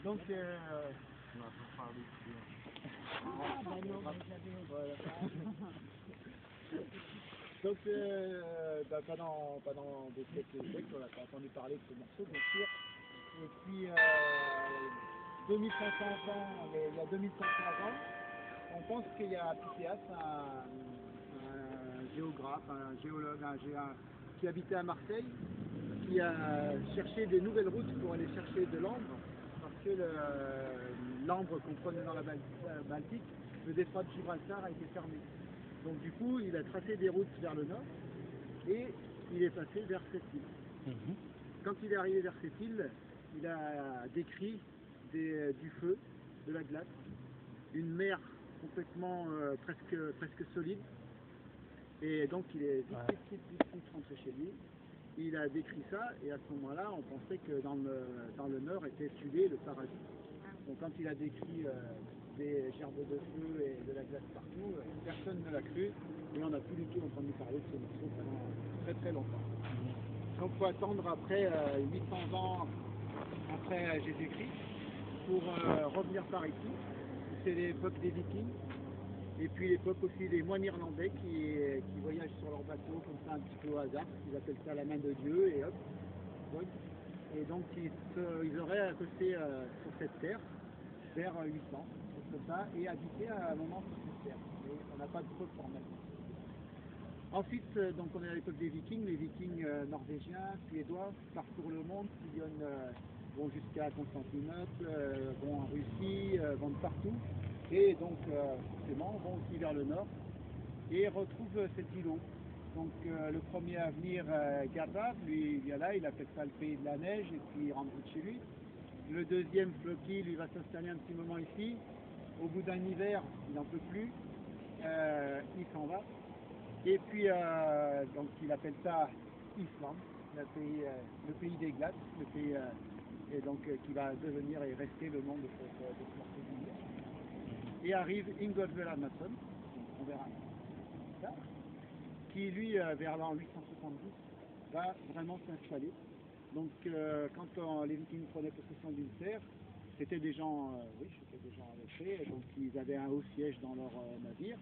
Donc, Non, faut parler ici. Ah, bah non, bah, j'avais voilà. autre Donc, pendant des siècles et des siècles, on n'a pas entendu parler de ce morceau, bien sûr. Et puis, 2500 ans, il y a 2500 ans, on pense qu'il y a Pythéas, un géographe, un géologue, qui habitait à Marseille, qui a cherché des nouvelles routes pour aller chercher de l'ambre, parce que l'ambre qu'on prenait dans la Baltique, le détroit de Gibraltar a été fermé. Donc du coup, il a tracé des routes vers le nord et il est passé vers cette île. Quand il est arrivé vers cette île, il a décrit du feu, de la glace, une mer complètement presque solide. Et donc il est vite rentré chez lui. Il a décrit ça et à ce moment-là, on pensait que dans le nord était Tulé, le paradis. Donc quand il a décrit des gerbes de feu et de la glace partout, personne ne l'a cru et on n'a plus du tout entendu parler de ce morceau pendant très très longtemps. Donc il faut attendre après 800 ans après Jésus-Christ pour revenir par ici. C'est l'époque des Vikings et puis l'époque aussi des moines irlandais qui voyagent sur leur bateau comme ça un petit peu au hasard. Ils appellent ça la main de Dieu et hop. Et donc ils auraient accosté sur cette terre vers 800, comme ça, et habité à un moment sur cette terre. Mais on n'a pas de preuve formelle. Ensuite, donc on est à l'époque des Vikings, les Vikings norvégiens, suédois, parcourent le monde, sillonnent, vont jusqu'à Constantinople, vont en Russie, vont de partout, et donc forcément vont aussi vers le nord, et retrouvent cet îlot. Donc le premier à venir, Gardar, lui il vient là, il appelle ça le pays de la neige, et puis il rentre chez lui. Le deuxième, Floki, lui va s'installer un petit moment ici. Au bout d'un hiver, il n'en peut plus, il s'en va. Et puis, donc il appelle ça Islande, le pays des glaces, le pays et donc, qui va devenir et rester le nom de ce morceau d'île. Et arrive Ingolfur Arnason, on verra ça, qui lui, vers l'an 870, va vraiment s'installer. Donc quand les Vikings prenaient possession d'une terre, c'était des gens, c'était des gens lettrés, donc ils avaient un haut siège dans leur navire,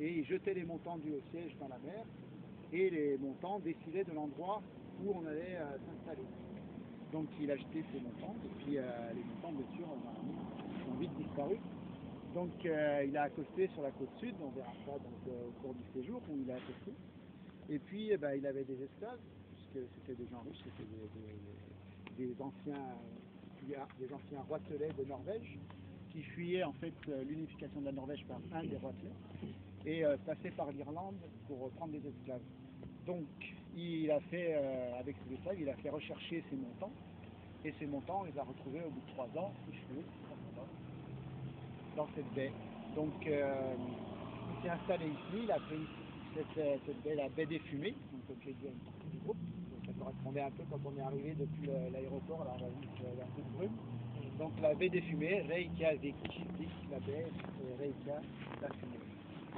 et ils jetaient les montants du haut siège dans la mer, et les montants décidaient de l'endroit où on allait s'installer. Donc il a jeté ces montants, et puis les montants, bien sûr, ont vite disparu. Donc il a accosté sur la côte sud, on verra ça donc, au cours du séjour où il a accosté. Et puis il avait des esclaves, puisque c'était des gens riches, c'était des anciens roitelets de Norvège, qui fuyaient en fait l'unification de la Norvège par un des roitelets, et passaient par l'Irlande pour prendre des esclaves. Donc il a fait, avec ces esclaves, il a fait rechercher ces montants, et ces montants, on les a retrouvés au bout de 3 ans, échoués dans cette baie. Donc il s'est installé ici, il a pris cette baie, la baie des Fumées, donc comme j'ai dit à une partie du groupe. Ça correspondait un peu quand on est arrivé depuis l'aéroport, là on a vu un peu de brume. Donc la baie des Fumées, Reykjavik, la baie, Reykjavik, la fumée.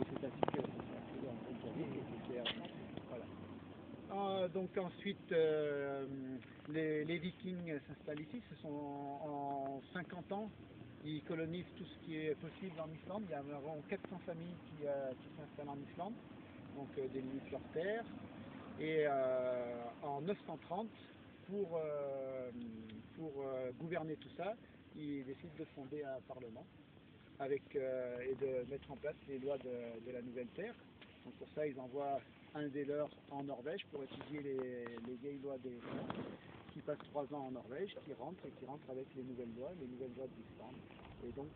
Et c'est ainsi que c'est en Reykjavik. Voilà. Donc ensuite, les Vikings s'installent ici, ce sont en 50 ans. Ils colonisent tout ce qui est possible en Islande. Il y a environ 400 familles qui s'installent en Islande, donc délimitent leur terre. Et en 930, pour gouverner tout ça, ils décident de fonder un parlement et de mettre en place les lois de la nouvelle terre. Donc pour ça, ils envoient un des leurs en Norvège pour étudier les vieilles lois des qui passe 3 ans en Norvège, qui rentre avec les nouvelles lois d'Islande. Et donc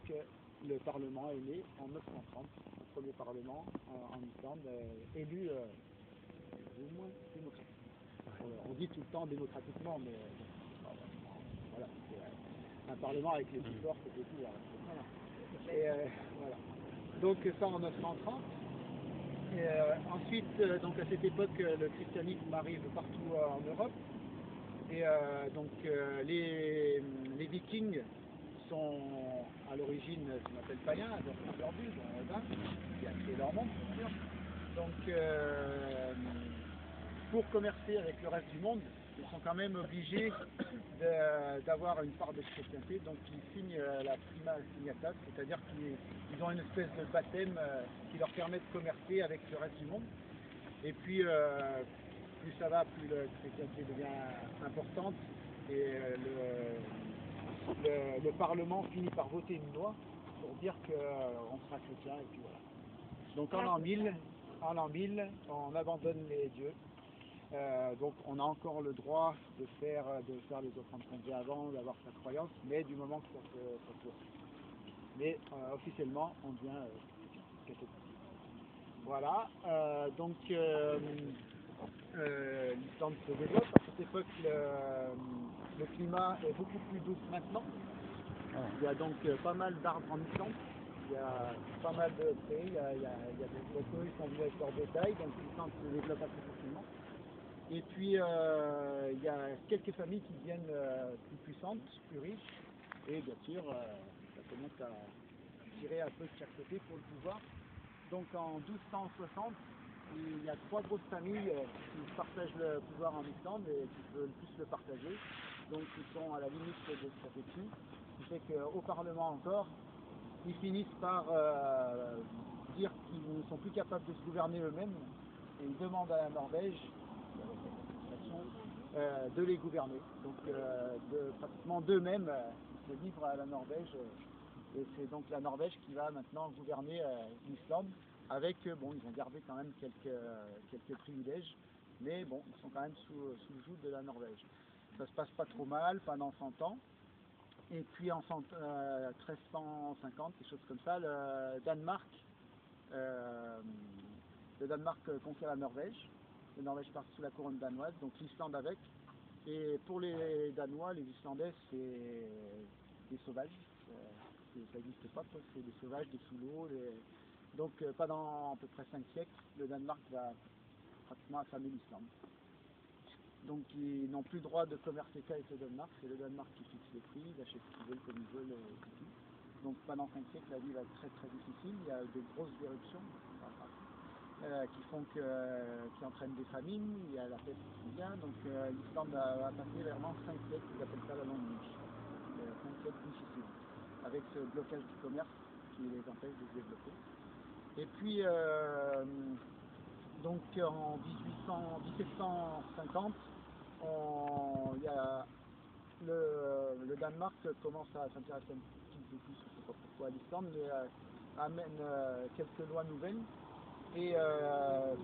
le Parlement est né en 930, le premier Parlement en Islande, élu au moins démocratiquement. On dit tout le temps démocratiquement, mais voilà, c'est un Parlement avec les plus forts et tout. Voilà. Et voilà. Donc ça en 930. Et, ensuite, donc à cette époque, le christianisme arrive partout en Europe. Et donc les Vikings sont à l'origine ce qu'on appelle païens, donc perdus, dont Odin, qui a créé leur monde, bien sûr. Donc pour commercer avec le reste du monde, ils sont quand même obligés d'avoir une part de chrétienté, donc ils signent la prima signatas, c'est-à-dire qu'ils ont une espèce de baptême qui leur permet de commercer avec le reste du monde. Et puis, plus ça va, plus la chrétienté devient importante, et le Parlement finit par voter une loi pour dire qu'on sera chrétien, et puis voilà. Donc en l'an 1000, on abandonne les dieux. Donc on a encore le droit de faire les offrandes qu'on faisait avant, d'avoir sa croyance, mais du moment que ça se mais officiellement on devient catholique. Voilà, donc l'Islande se développe. À cette époque, le climat est beaucoup plus doux que maintenant. Il y a donc pas mal d'arbres en Islande. Il y a pas mal de prés, il y a des oiseaux, ils sont venus avec leur bétail, donc l'Islande se développe assez facilement. Et puis il y a quelques familles qui deviennent plus puissantes, plus riches, et bien sûr ça commence à tirer un peu de chaque côté pour le pouvoir. Donc en 1260, il y a 3 grosses familles qui partagent le pouvoir en Islande et qui veulent plus le partager. Donc ils sont à la limite de ce ça fait plus. Ce qui fait qu'au Parlement encore, ils finissent par dire qu'ils ne sont plus capables de se gouverner eux-mêmes et ils demandent à la Norvège de les gouverner. Donc pratiquement d'eux-mêmes se livrent à la Norvège et c'est donc la Norvège qui va maintenant gouverner l'Islande avec, bon, ils ont gardé quand même quelques privilèges, mais bon, ils sont quand même sous le joug de la Norvège. Ça se passe pas trop mal pendant 100 ans. Et puis en 1350, quelque chose comme ça, le Danemark conquiert la Norvège. La Norvège passe sous la couronne danoise, donc l'Islande avec. Et pour les Danois, les Islandais, c'est des sauvages. Ça n'existe pas, c'est des sauvages, des sous l'eau. Donc pendant à peu près 5 siècles, le Danemark va pratiquement affamer l'Islande. Donc ils n'ont plus le droit de commercer qu'avec le Danemark, c'est le Danemark qui fixe les prix, ils achètent ce qu'ils veulent comme ils veulent. Donc pendant 5 siècles, la vie va être très très difficile, il y a de grosses éruptions qui entraînent des famines, il y a la peste qui vient, donc l'Islande va passer vraiment 5 siècles, ils appellent ça la longue nuit. 5 siècles difficiles, avec ce blocage du commerce qui les empêche de se développer. Et puis donc en 1750, il y a le Danemark commence à s'intéresser un petit peu plus, je ne sais pas pourquoi, à l'Islande, mais amène quelques lois nouvelles et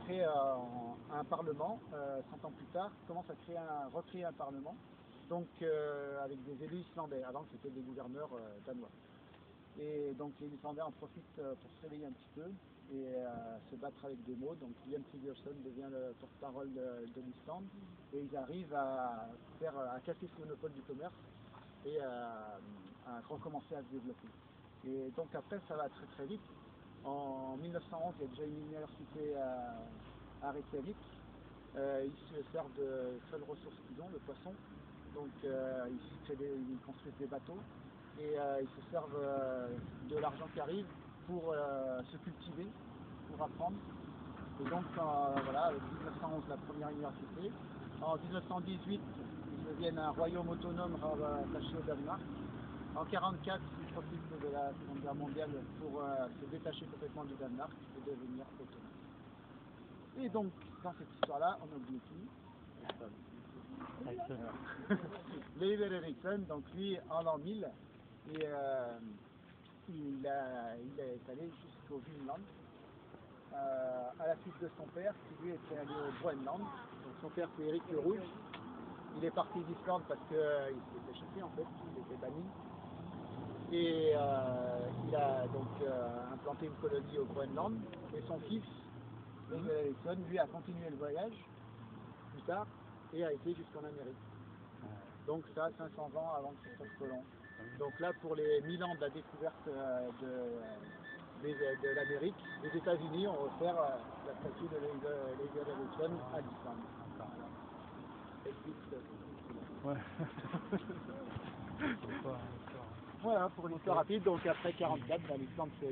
crée un parlement. 100 ans plus tard, commence à recréer un parlement, donc avec des élus islandais. Avant c'était des gouverneurs danois. Et donc les Islandais en profitent pour se réveiller un petit peu et se battre avec des mots. Donc Liam Sigurdsson devient le porte-parole de l'Islande et ils arrivent à casser ce monopole du commerce et à recommencer à se développer. Et donc après ça va très très vite. En 1911, il y a déjà une université à Reykjavik. Ils se servent de seule ressource qu'ils ont, le poisson. Donc ils construisent des bateaux. Et ils se servent de l'argent qui arrive pour se cultiver, pour apprendre. Et donc voilà, avec 1911 la première université. En 1918, ils deviennent un royaume autonome rattaché au Danemark. En 1944, ils profitent de la Seconde Guerre mondiale pour se détacher complètement du Danemark et devenir autonome. Et donc, dans cette histoire-là, on oublie qui? Leif Erikson, donc lui, en l'an 1000, et il est allé jusqu'au Vinland, à la suite de son père, qui lui était allé au Groenland. Donc son père c'est Éric le Rouge. Il est parti d'Islande parce qu'il s'était chassé en fait, il était banni. Et il a donc implanté une colonie au Groenland. Et son fils, Leif Erikson, lui a continué le voyage plus tard et a été jusqu'en Amérique. Donc ça, 500 ans avant Christophe Colomb. Donc là, pour les 1000 ans de la découverte de l'Amérique, les États-Unis ont offert la statue de Leif Erikson à l'Islande. Voilà pour l'histoire rapide. Donc après 44, l'Islande s'est